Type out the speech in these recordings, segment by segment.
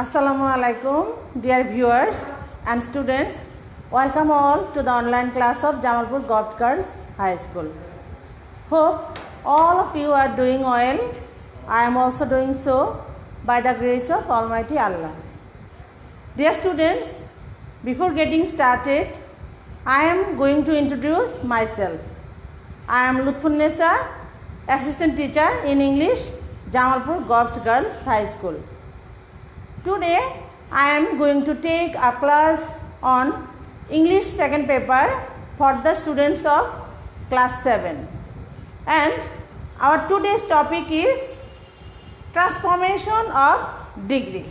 Assalamu alaikum, dear viewers and students. Welcome all to the online class of Jamalpur Govt Girls High School. Hope all of you are doing well. I am also doing so by the grace of Almighty Allah. Dear students, before getting started, I am going to introduce myself. I am Lutfunnesa, assistant teacher in English, Jamalpur Govt Girls High School. Today I am going to take a class on English second paper for the students of class 7, and our today's topic is transformation of degree.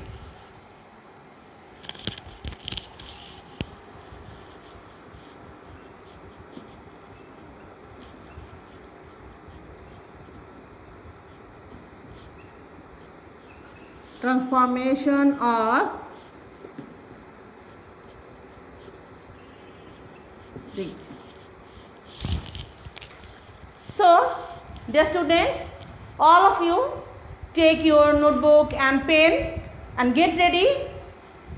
Transformation of degree. So, dear students, all of you take your notebook and pen and get ready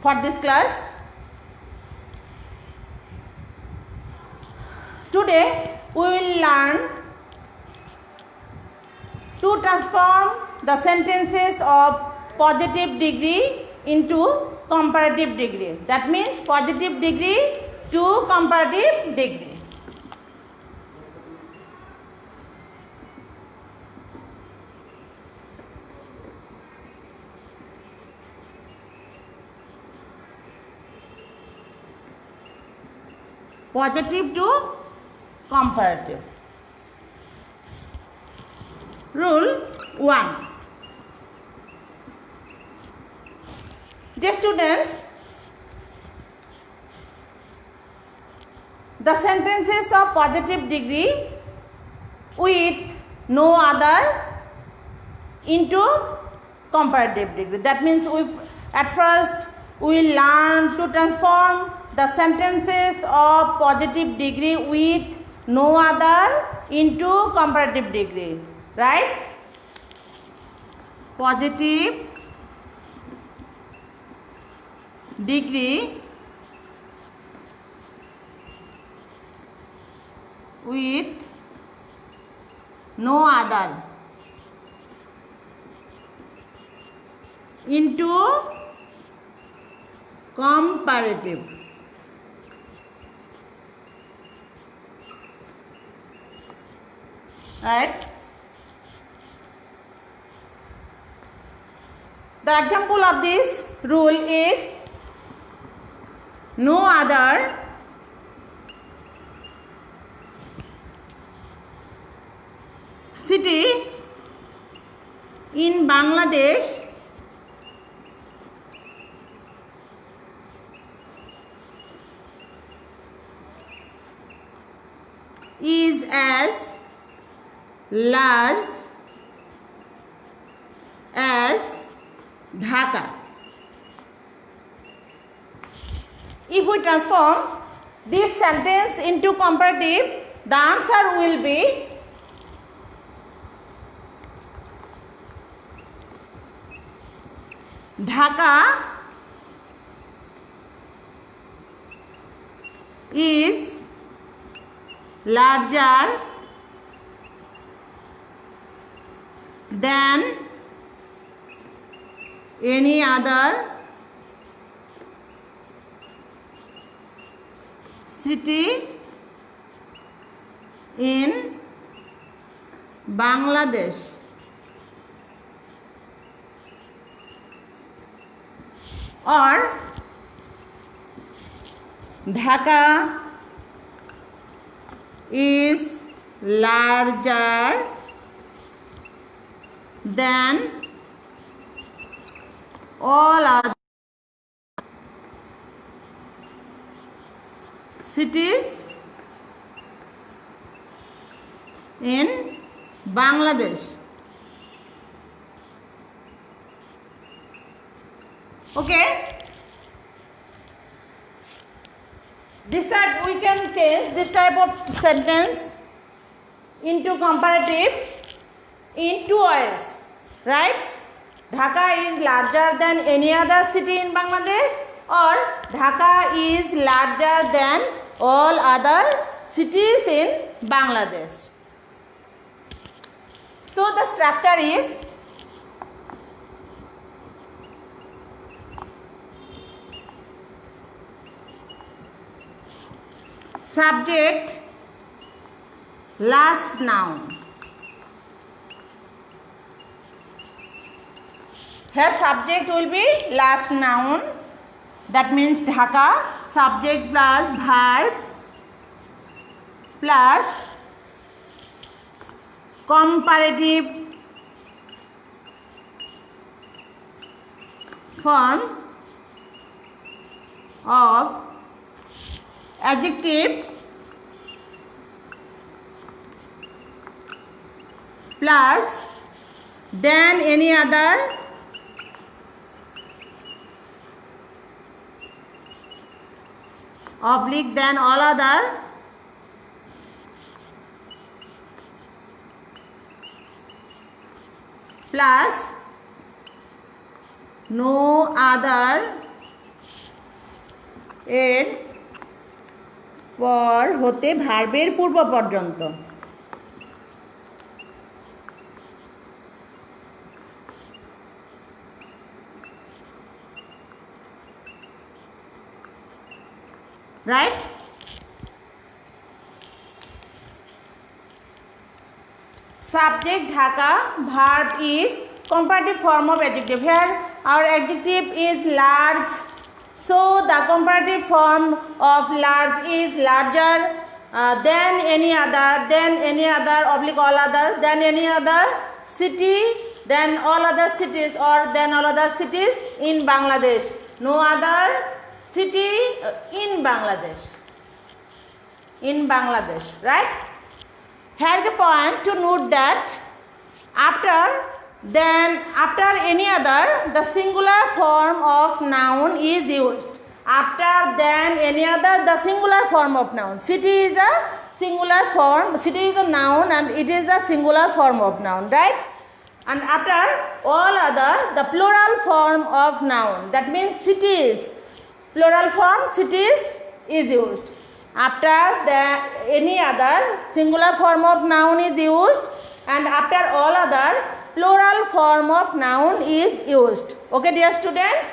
for this class. Today we will learn to transform the sentences of positive degree into comparative degree. That means positive degree to comparative degree. Positive to comparative. Rule 1. Dear students, the sentences of positive degree with no other into comparative degree. That means at first we learn to transform the sentences of positive degree with no other into comparative degree, right? Positive degree with no other into comparative. Right? The example of this rule is no other city in Bangladesh is as large as Dhaka. If we transform this sentence into comparative, the answer will be Dhaka is larger than any other city in Bangladesh. Or Dhaka is larger than all other cities in Bangladesh. Okay, this type we can change this type of sentence into comparative in two ways, right? Dhaka is larger than any other city in Bangladesh, or Dhaka is larger than all other cities in Bangladesh. So the structure is subject, last noun. Here subject will be last noun, that means Dhaka, subject plus verb plus comparative form of adjective plus than any other oblique than all other plus no other এর পর হতে ভার্বের পূর্ব পর্যন্ত। Right? Subject Dhaka, verb is comparative form of adjective. Here our adjective is large, so the comparative form of large is larger than any other oblique all other, than any other city, than all other cities, or than all other cities in Bangladesh. No other city in Bangladesh. In Bangladesh, right? Here is a point to note that after any other, the singular form of noun is used. After than any other, the singular form of noun. City is a singular form. City is a noun and it is a singular form of noun, right? And after all other, the plural form of noun. That means cities. Plural form cities is used. After any other, singular form of noun is used, and after all other, plural form of noun is used. Okay, dear students?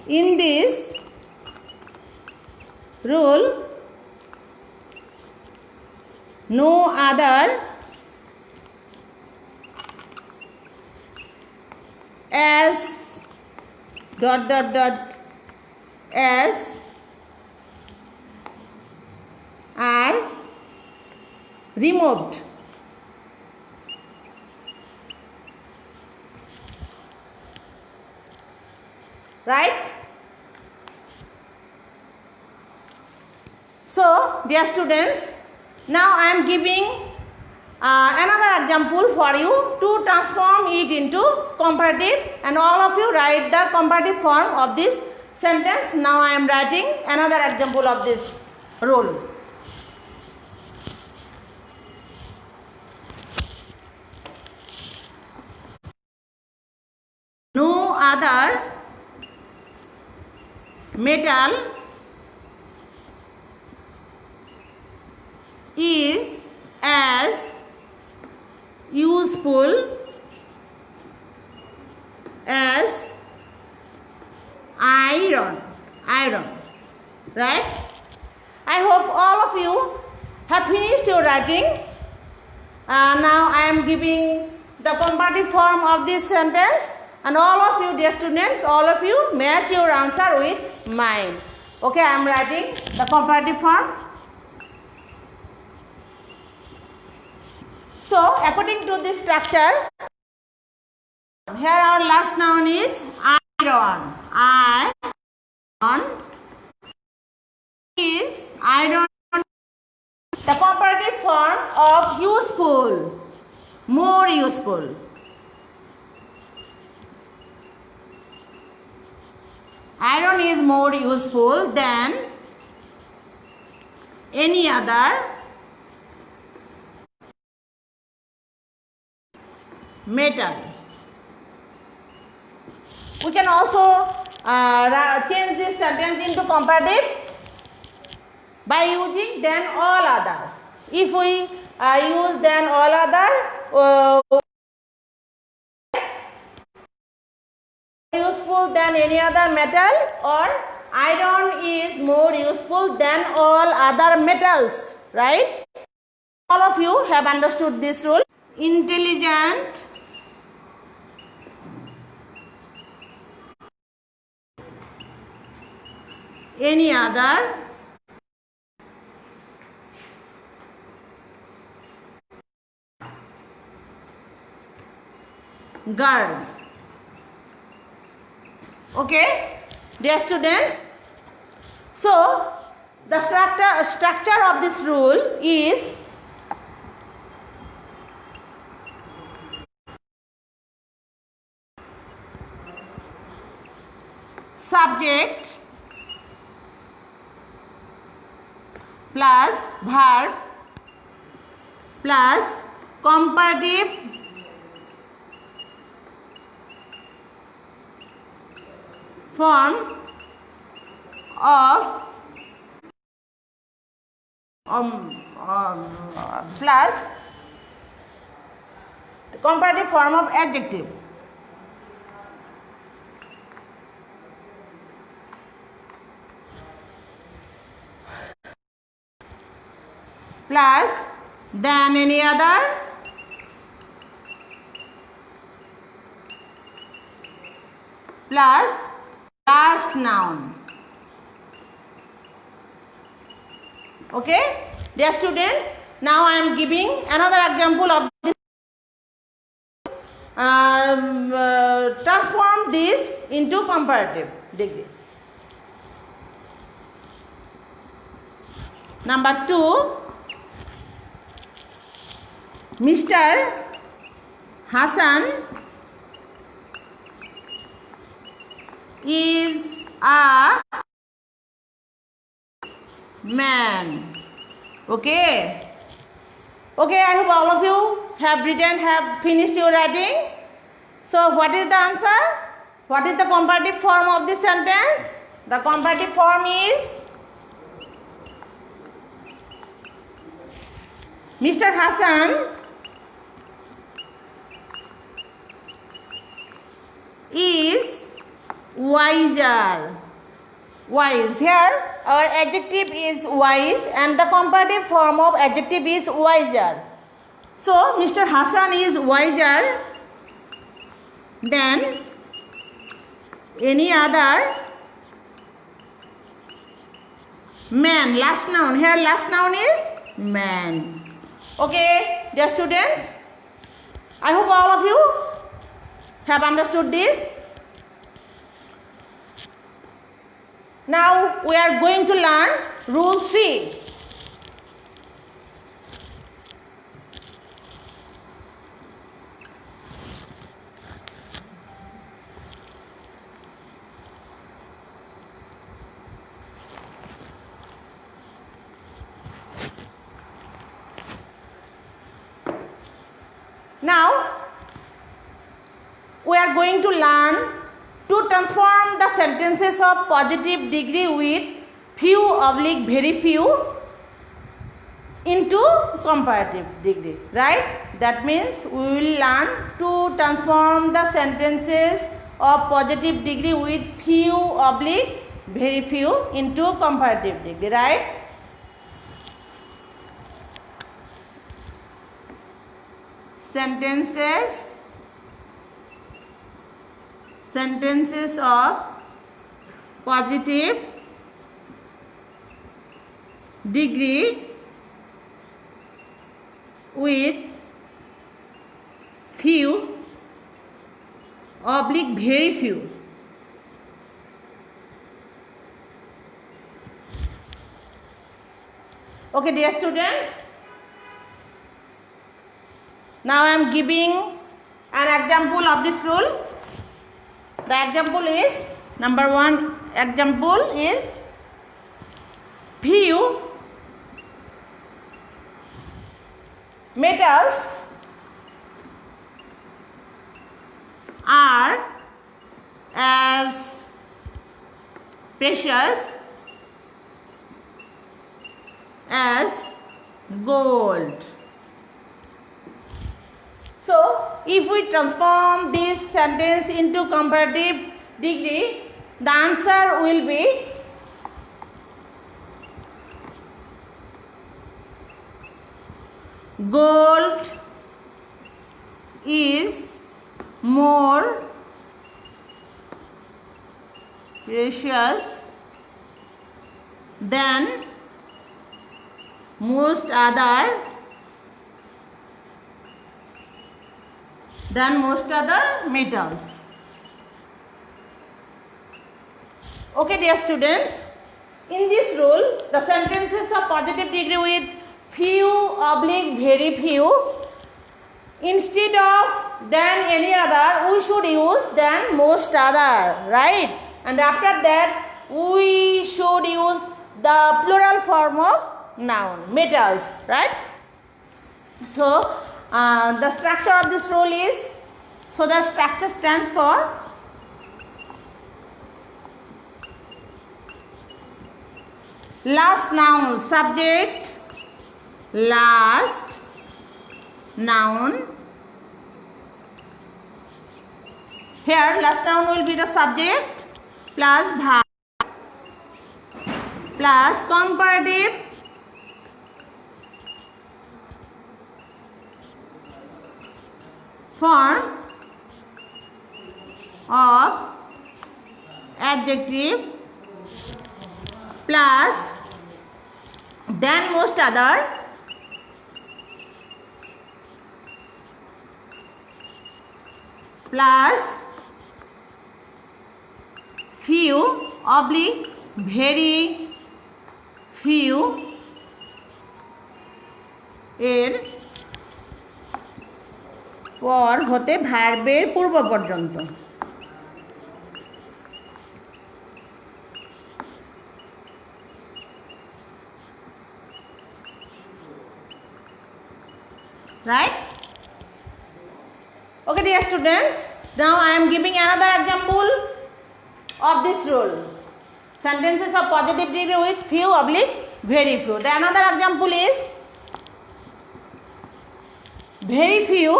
In this rule, no other as as are removed. Right? So, dear students, now I am giving another example for you to transform it into comparative, and all of you write the comparative form of this sentence. Now I am writing another example of this rule. No other metal is as useful as iron. Right? I hope all of you have finished your writing. Now I am giving the comparative form of this sentence, and all of you, dear students, all of you match your answer with mine. Okay, I am writing the comparative form. So, according to this structure, here our last noun is iron. Iron is iron. The comparative form of useful, more useful. Iron is more useful than any other metal. We can also change this sentence into comparative by using than all other. If we use than all other, useful than any other metal, or iron is more useful than all other metals, right? All of you have understood this rule. Intelligent any other girl. Okay, dear students, so the structure of this rule is subject plus verb plus comparative form of plus comparative form of adjective. Plus than any other plus last noun. Okay, dear students, now I am giving another example of this. Transform this into comparative degree. Number 2, Mr. Hassan is a man. Okay. Okay, I hope all of you have finished your writing. So what is the answer? What is the comparative form of this sentence? The comparative form is Mr. Hassan is wiser. Wise. Here our adjective is wise and the comparative form of adjective is wiser. So Mr. Hassan is wiser than any other man. Last noun. Here last noun is man. Okay, dear students, I hope all of you have understood this. Now we are going to learn rule 3. Now we are going to learn to transform the sentences of positive degree with few oblique very few into comparative degree, right? That means we will learn to transform the sentences of positive degree with few oblique very few into comparative degree, right? Sentences of positive degree with few oblique very few. Okay, dear students, now I am giving an example of this rule. The example is, number 1 example is few metals are as precious as gold. So, if we transform this sentence into comparative degree, the answer will be gold is more precious than most other metals. Okay, dear students, in this rule the sentences of positive degree with few oblique very few, instead of than any other we should use than most other, right? And after that we should use the plural form of noun, metals, right? So the structure of this rule is, so the structure stands for last noun subject, last noun. Here last noun will be the subject plus verb plus comparative form of adjective plus than most other plus few oblique very few এর পর হতে ভার্বের পূর্ব পর্যন্ত। Right? Okay, dear students, now I am giving another example of this rule. Sentences of positive degree with few oblique very few. The another example is very few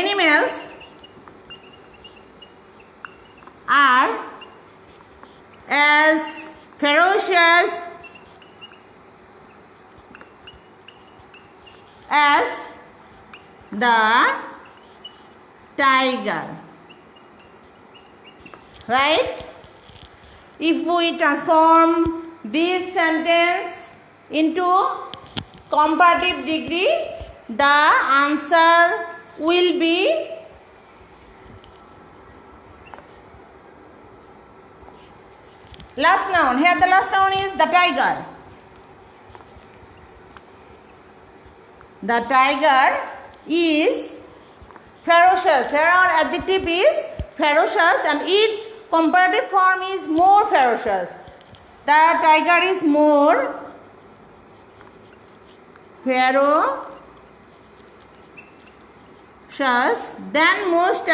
animals are as ferocious as the tiger, right? If we transform this sentence into comparative degree, the answer will be last noun. Here the last noun is the tiger. The tiger is ferocious. Here our adjective is ferocious and its comparative form is more ferocious. The tiger is more ferocious than most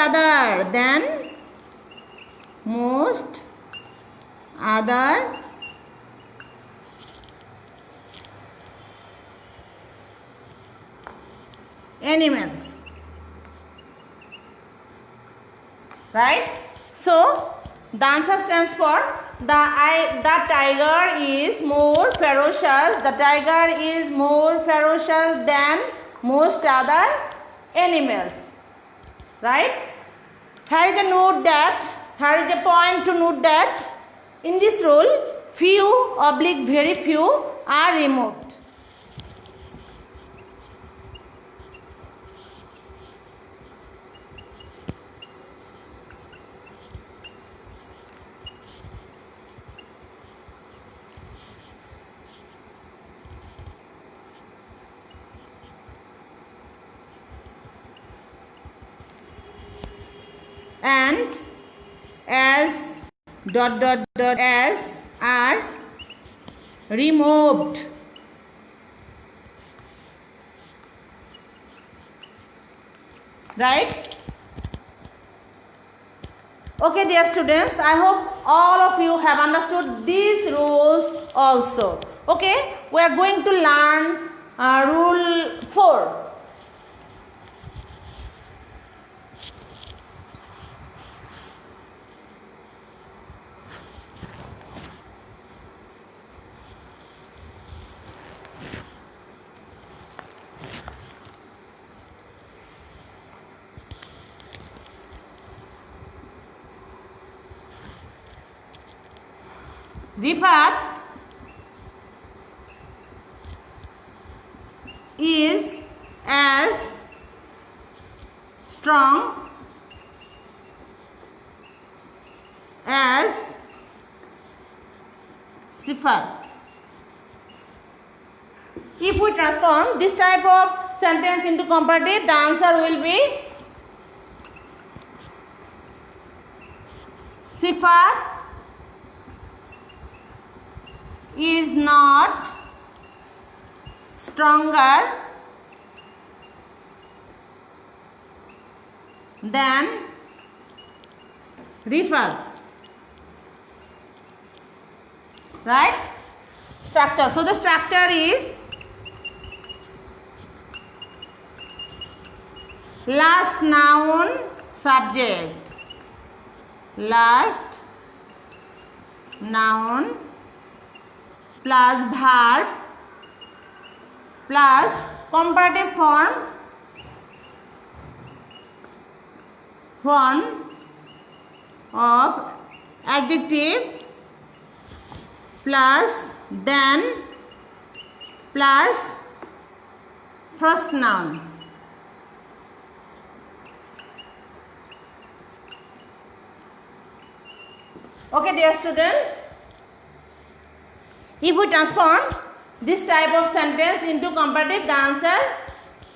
other animals, right? So the answer stands for the tiger is more ferocious. The tiger is more ferocious than most other animals, right? Here is a note that, here is a point to note that in this rule few oblique very few are removed. And as as are removed. Right? Okay, dear students, I hope all of you have understood these rules also. Okay, we are going to learn rule 4. Rifat is as strong as Sifat. If we transform this type of sentence into comparative, the answer will be Sifat is not stronger than Rifat. Right? Structure. So the structure is last noun subject, last noun plus verb plus comparative form of adjective plus then plus first noun. Okay, dear students, if we transform this type of sentence into comparative, the answer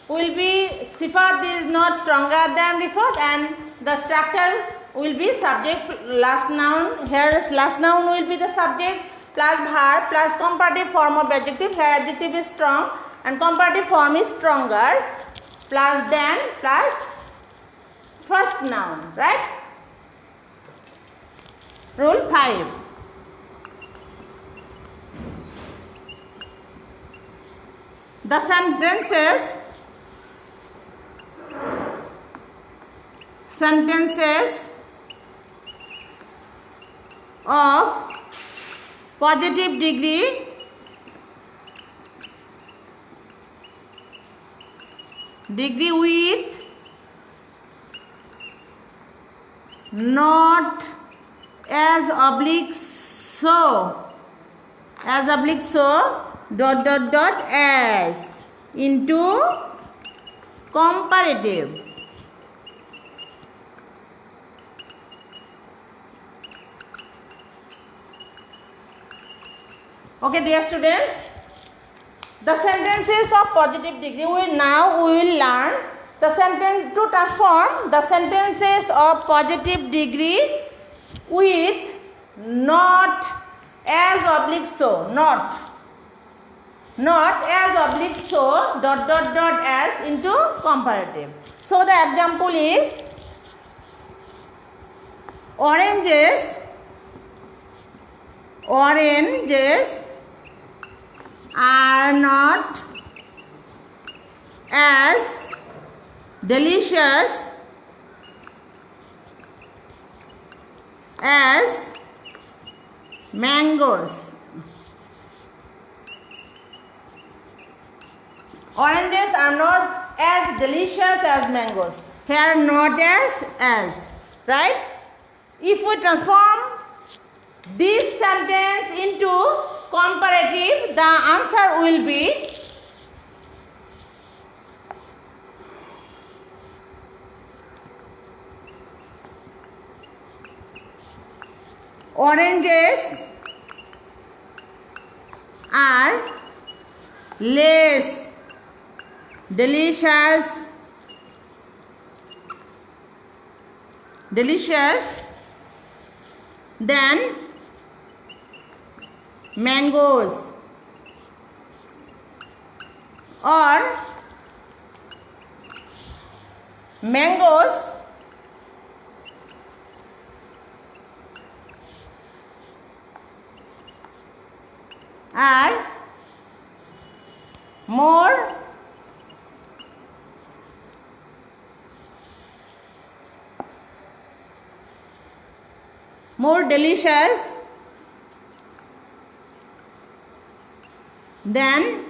will be Sifat is not stronger than Rifat, and the structure will be subject last noun. Here last noun will be the subject plus verb plus comparative form of adjective. Here adjective is strong and comparative form is stronger plus then plus first noun. Right? Rule 5. The sentences of positive degree with not as oblique so dot as into comparative. Okay, dear students, the sentences of positive degree, we will learn the sentence to transform the sentences of positive degree with not as oblique so, not as oblique so dot as into comparative. So the example is oranges are not as delicious as mangoes. Oranges are not as delicious as mangoes. Here not as, right? If we transform this sentence into comparative, the answer will be oranges are less delicious than mangoes, or mangoes are more delicious than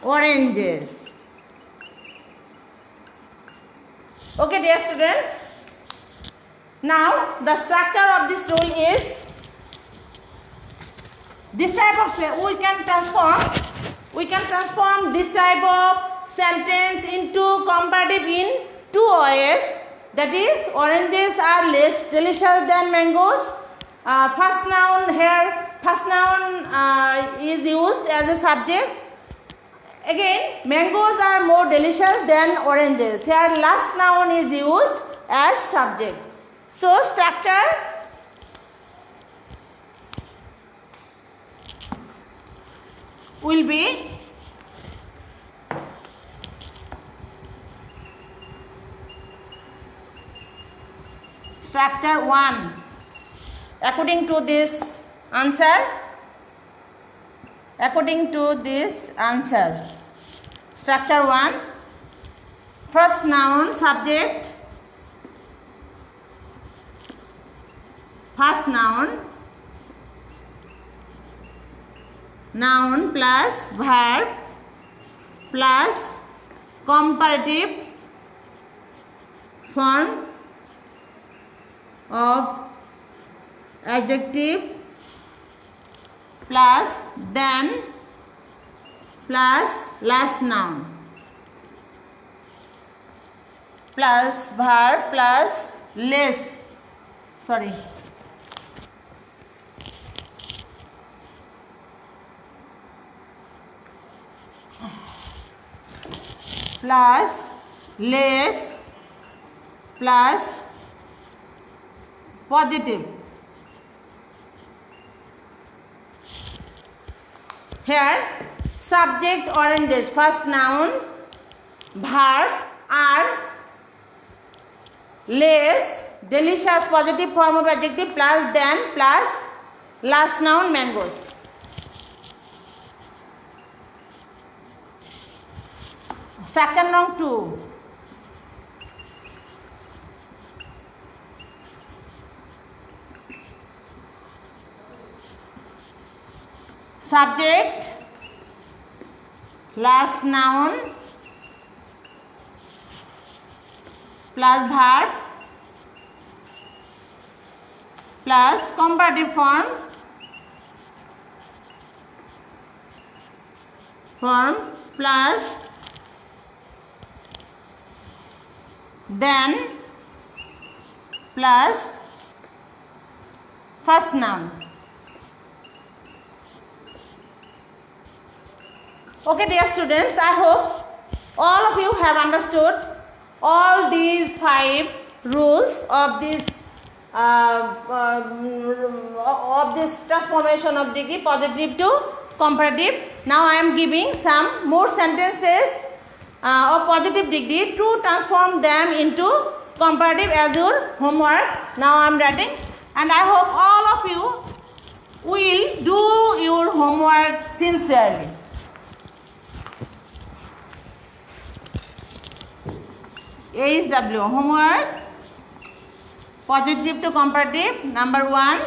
oranges. Okay, dear students, now the structure of this rule is this type of we can transform this type of sentence into comparative in two ways. That is, oranges are less delicious than mangoes. First noun is used as a subject. Again, mangoes are more delicious than oranges. Here last noun is used as subject. So structure will be structure 1. According to this answer, structure 1, first noun subject, first noun plus verb plus comparative form of adjective plus then plus last noun plus verb plus less plus positive. Here subject oranges, first noun, verb are less, delicious positive form of adjective plus than plus last noun mangoes. Structure noun 2. Subject, last noun plus verb plus comparative form plus then plus first noun. Okay, dear students, I hope all of you have understood all these 5 rules of this transformation of degree positive to comparative. Now I am giving some more sentences of positive degree to transform them into comparative as your homework. Now I am writing, and I hope all of you will do your homework sincerely. ASW homework, positive to comparative. Number 1,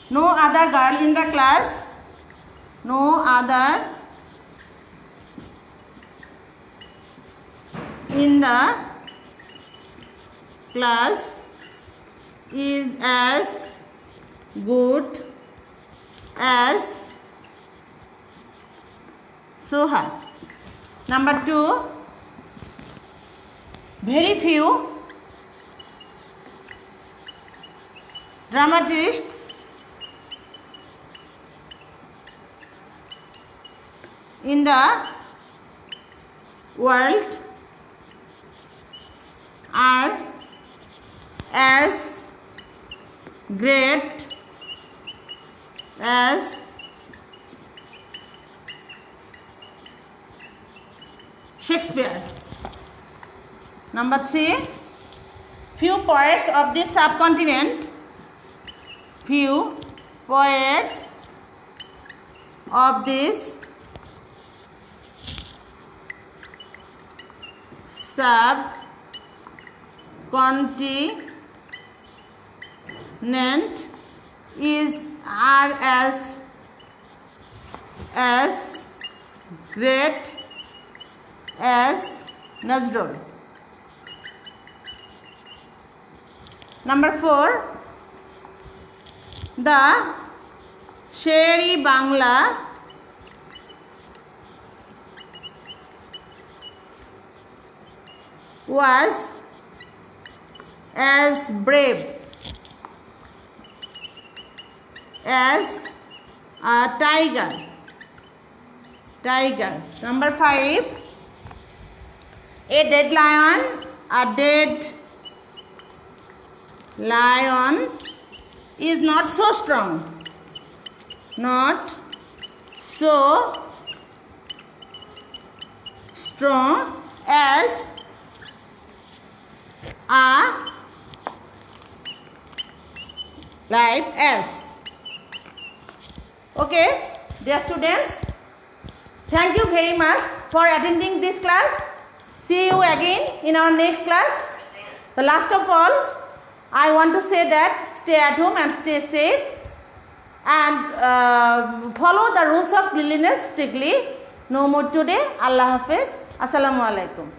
no other girl in the class, no other in the class is as good as Soha. Number 2, very few dramatists in the world are as great as Shakespeare. Number 3, few poets of this subcontinent, few poets of this subcontinent are as great as Nazrul. Number 4, the Sher-e Bangla was as brave as a tiger. Number 5, a dead lion is not so strong as a live as. Okay, dear students, thank you very much for attending this class. See you again in our next class. The last of all, I want to say that stay at home and stay safe and follow the rules of cleanliness strictly. No more today. Allah Hafiz. Assalamu alaikum.